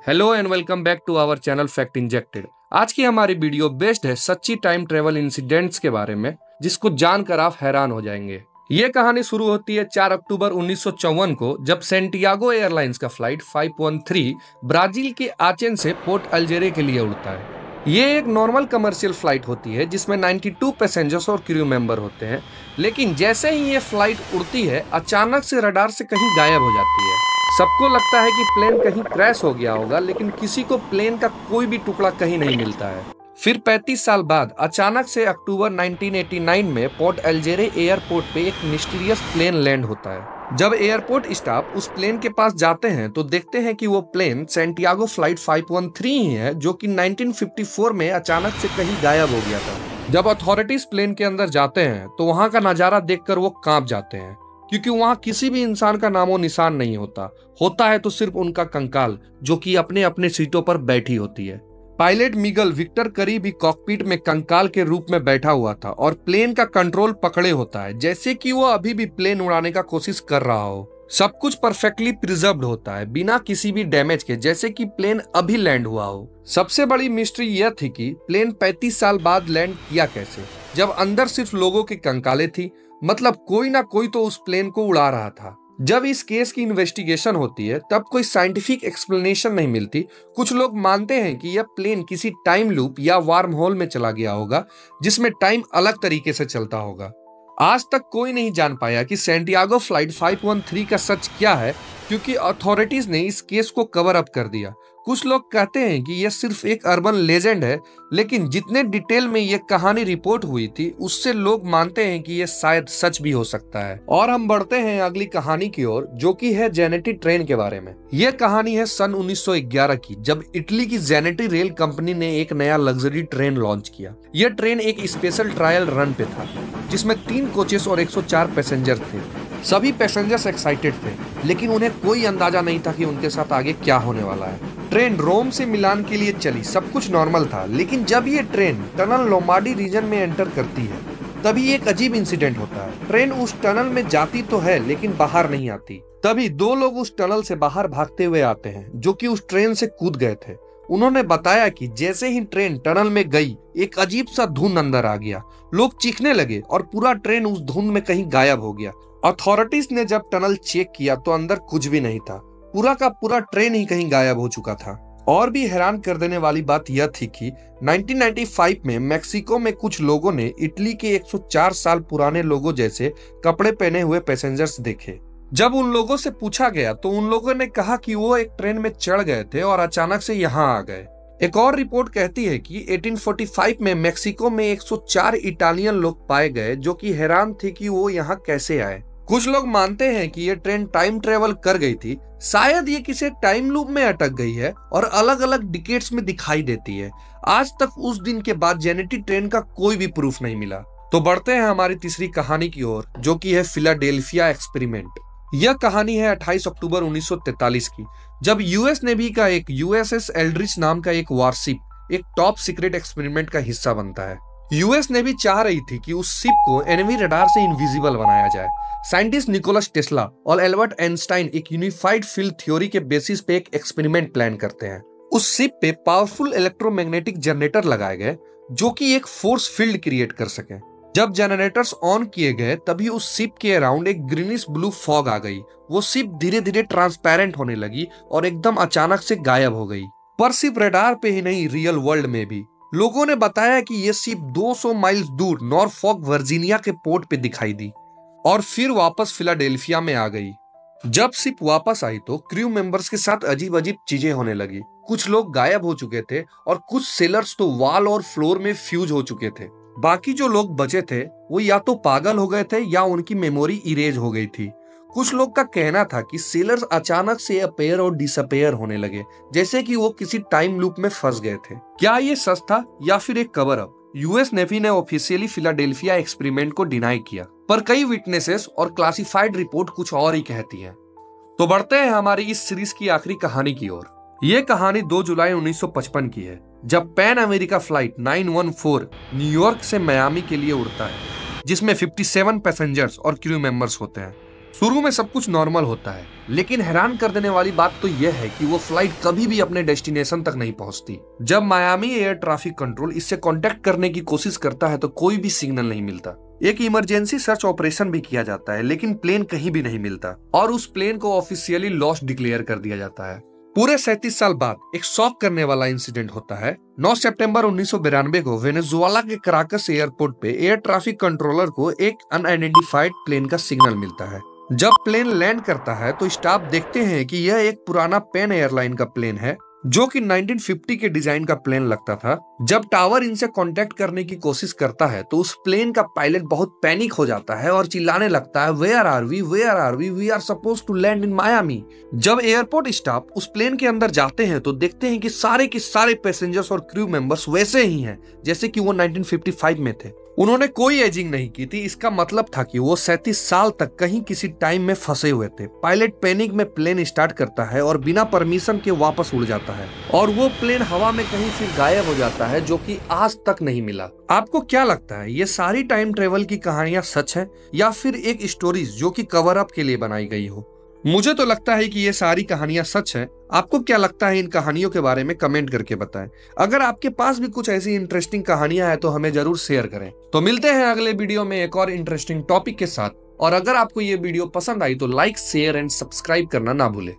Hello and welcome back to our channel fact injected. आज की हमारी वीडियो बेस्ड है सच्ची टाइम ट्रेवल इंसिडेंट्स के बारे में, जिसको जानकर आप हैरान हो जाएंगे। ये कहानी शुरू होती है 4 अक्टूबर 1954 को, जब सेंटियागो एयरलाइंस का फ्लाइट 513 ब्राजील के आचेन से पोर्ट अल्जेरे के लिए उड़ता है। ये एक नॉर्मल कमर्शियल फ्लाइट होती है जिसमें 92 पैसेंजर्स और क्रू मेंबर होते हैं, लेकिन जैसे ही ये फ्लाइट उड़ती है अचानक से रडार से कहीं गायब हो जाती है। सबको लगता है कि प्लेन कहीं क्रैश हो गया होगा, लेकिन किसी को प्लेन का कोई भी टुकड़ा कहीं नहीं मिलता है। फिर 35 साल बाद अचानक से अक्टूबर 1989 में पोर्ट अल्जेरे एयरपोर्ट पे एक मिस्टीरियस प्लेन लैंड होता है। जब एयरपोर्ट स्टाफ उस प्लेन के पास जाते हैं तो देखते हैं कि वो प्लेन सेंटियागो फ्लाइट 513 ही है, जो कि 1954 में अचानक से कहीं गायब हो गया था। जब अथॉरिटीज प्लेन के अंदर जाते हैं तो वहां का नजारा देखकर वो कांप जाते हैं, क्योंकि वहां किसी भी इंसान का नामो निशान नहीं होता है तो सिर्फ उनका कंकाल, जो कि अपने अपने सीटों पर बैठी होती है। पायलट मिगल विक्टर करी भी कॉकपिट में कंकाल के रूप में बैठा हुआ था और प्लेन का कंट्रोल पकड़े होता है, जैसे कि वो अभी भी प्लेन उड़ाने का कोशिश कर रहा हो। सब कुछ परफेक्टली प्रिजर्व्ड होता है, बिना किसी भी डैमेज के, जैसे कि प्लेन अभी लैंड हुआ हो। सबसे बड़ी मिस्ट्री यह थी कि प्लेन 35 साल बाद लैंड किया कैसे, जब अंदर सिर्फ लोगों की कंकालें थी। मतलब कोई ना कोई तो उस प्लेन को उड़ा रहा था। जब इस केस की इन्वेस्टिगेशन होती है तब कोई साइंटिफिक एक्सप्लेनेशन नहीं मिलती। कुछ लोग मानते हैं कि यह प्लेन किसी टाइम लूप या वार्म होल में चला गया होगा, जिसमें टाइम अलग तरीके से चलता होगा। आज तक कोई नहीं जान पाया कि सेंटियागो फ्लाइट 513 का सच क्या है, क्योंकि अथॉरिटीज ने इस केस को कवर अप कर दिया। कुछ लोग कहते हैं कि यह सिर्फ एक अर्बन लेजेंड है, लेकिन जितने डिटेल में यह कहानी रिपोर्ट हुई थी उससे लोग मानते हैं कि यह शायद सच भी हो सकता है। और हम बढ़ते हैं अगली कहानी की ओर, जो कि है जेनेटी ट्रेन के बारे में। यह कहानी है सन 1911 की, जब इटली की जेनेटी रेल कंपनी ने एक नया लग्जरी ट्रेन लॉन्च किया। यह ट्रेन एक स्पेशल ट्रायल रन पे था, जिसमें 3 कोचेस और 104 पैसेंजर थे। सभी पैसेंजर्स एक्साइटेड थे, लेकिन उन्हें कोई अंदाजा नहीं था कि उनके साथ आगे क्या होने वाला है। ट्रेन रोम से मिलान के लिए चली, सब कुछ नॉर्मल था, लेकिन जब ये ट्रेन टनल लोमार्डी रीजन में एंटर करती है तभी एक अजीब इंसिडेंट होता है। ट्रेन उस टनल में जाती तो है लेकिन बाहर नहीं आती। तभी 2 लोग उस टनल से बाहर भागते हुए आते हैं, जो कि उस ट्रेन से कूद गए थे। उन्होंने बताया कि जैसे ही ट्रेन टनल में गई एक अजीब सा धुंध अंदर आ गया। लोग चीखने लगे और पूरा ट्रेन उस धुंध में कहीं गायब हो गया। अथॉरिटीज ने जब टनल चेक किया तो अंदर कुछ भी नहीं था, पूरा का पूरा ट्रेन ही कहीं गायब हो चुका था। और भी हैरान कर देने वाली बात यह थी कि 1995 में मेक्सिको में कुछ लोगों ने इटली के 104 साल पुराने लोगों जैसे कपड़े पहने हुए पैसेंजर्स देखे। जब उन लोगों से पूछा गया तो उन लोगों ने कहा कि वो एक ट्रेन में चढ़ गए थे और अचानक से यहाँ आ गए। एक और रिपोर्ट कहती है कि 1845 में मेक्सिको में 104 इटालियन लोग पाए गए, जो कि हैरान थे कि वो यहाँ कैसे आए। कुछ लोग मानते हैं कि ये ट्रेन टाइम ट्रेवल कर गई थी, शायद ये किसी टाइम लूप में अटक गई है और अलग अलग डिकेड्स में दिखाई देती है। आज तक उस दिन के बाद जेनेटी ट्रेन का कोई भी प्रूफ नहीं मिला। तो बढ़ते हैं हमारी तीसरी कहानी की ओर, जो कि है फिलाडेल्फिया एक्सपेरिमेंट। यह कहानी है 28 अक्टूबर 1943 की, जब यूएस नेवी का एक यूएसएस एल्ड्रिच नाम का एक वारशिप एक टॉप सीक्रेट एक्सपेरिमेंट का हिस्सा बनता है। यूएस नेवी चाह रही थी कि उस शिप को एनिमी रडार से इनविजिबल बनाया जाए। साइंटिस्ट निकोलस टेस्ला और एल्बर्ट आइंस्टाइन एक यूनिफाइड फील्ड थ्योरी के बेसिस पे एक एक्सपेरिमेंट प्लान करते हैं। उस शिप पे पावरफुल इलेक्ट्रोमैग्नेटिक जनरेटर लगाए गए, जो कि एक फोर्स फील्ड क्रिएट कर सके। जब जनरेटर्स ऑन किए गए तभी उस शिप के अराउंड एक ग्रीनिश ब्लू फॉग आ गई। वो शिप धीरे धीरे ट्रांसपेरेंट होने लगी और एकदम अचानक से गायब हो गई। पर सिर्फ रडार पे ही नहीं, रियल वर्ल्ड में भी लोगों ने बताया कि यह शिप 200 माइल्स दूर नॉरफॉक वर्जीनिया के पोर्ट पे दिखाई दी और फिर वापस फिलाडेल्फिया में आ गई। जब शिप वापस आई तो क्रू मेंबर्स के साथ अजीब अजीब चीजें होने लगी। कुछ लोग गायब हो चुके थे और कुछ सेलर्स तो वॉल और फ्लोर में फ्यूज हो चुके थे। बाकी जो लोग बचे थे वो या तो पागल हो गए थे या उनकी मेमोरी इरेज हो गई थी। कुछ लोग का कहना था कि सेलर्स अचानक से अपीयर और डिसअपीयर होने लगे, जैसे कि वो किसी टाइम लूप में फंस गए थे। क्या ये सच था या फिर एक कवर अप? यूएस नेवी ने ऑफिशियली फिलाडेल्फिया एक्सपेरिमेंट को डिनाई किया, पर कई विटनेसेस और क्लासिफाइड रिपोर्ट कुछ और ही कहती है। तो बढ़ते हैं हमारी इस सीरीज की आखिरी कहानी की ओर। यह कहानी 2 जुलाई 1955 की है, जब पैन अमेरिका फ्लाइट 914 न्यूयॉर्क से मियामी के लिए उड़ता है, जिसमें 57 पैसेंजर्स और क्रू मेंबर्स होते हैं। शुरू में सब कुछ नॉर्मल होता है, लेकिन हैरान कर देने वाली बात तो यह है कि वो फ्लाइट कभी भी अपने डेस्टिनेशन तक नहीं पहुंचती। जब मायामी एयर ट्रैफिक कंट्रोल इससे कांटेक्ट करने की कोशिश करता है तो कोई भी सिग्नल नहीं मिलता। एक इमरजेंसी सर्च ऑपरेशन भी किया जाता है, लेकिन प्लेन कहीं भी नहीं मिलता और उस प्लेन को ऑफिशियली लॉस्ट डिक्लेयर कर दिया जाता है। पूरे 37 साल बाद एक शॉक करने वाला इंसिडेंट होता है। 9 सितंबर 1992 को वेनेजुएला के कराकस एयरपोर्ट पे एयर ट्रैफिक कंट्रोलर को एक अनआइडेंटिफाइड प्लेन का सिग्नल मिलता है। जब प्लेन लैंड करता है तो स्टाफ देखते हैं कि यह एक पुराना पैन एयरलाइन का प्लेन है, जो कि 1950 के डिजाइन का प्लेन लगता था। जब टावर इनसे कांटेक्ट करने की कोशिश करता है तो उस प्लेन का पायलट बहुत पैनिक हो जाता है और चिल्लाने लगता है, where are we, where are we, we are suppose to land in Miami. जब एयरपोर्ट स्टाफ उस प्लेन के अंदर जाते हैं तो देखते हैं कि सारे के सारे पैसेंजर्स और क्रू मेंबर्स वैसे ही हैं जैसे कि वो 1955 में थे। उन्होंने कोई एजिंग नहीं की थी। इसका मतलब था कि वो 37 साल तक कहीं किसी टाइम में फंसे हुए थे। पायलट पैनिक में प्लेन स्टार्ट करता है और बिना परमिशन के वापस उड़ जाता है और वो प्लेन हवा में कहीं फिर गायब हो जाता है, जो कि आज तक नहीं मिला। आपको क्या लगता है, ये सारी टाइम ट्रेवल की कहानियां सच है या फिर एक स्टोरीज जो कि कवर अप के लिए बनाई गई हो? मुझे तो लगता है कि ये सारी कहानियां सच हैं। आपको क्या लगता है इन कहानियों के बारे में कमेंट करके बताएं। अगर आपके पास भी कुछ ऐसी इंटरेस्टिंग कहानियां हैं तो हमें जरूर शेयर करें। तो मिलते हैं अगले वीडियो में एक और इंटरेस्टिंग टॉपिक के साथ। और अगर आपको ये वीडियो पसंद आई तो लाइक, शेयर एंड सब्सक्राइब करना ना भूलें।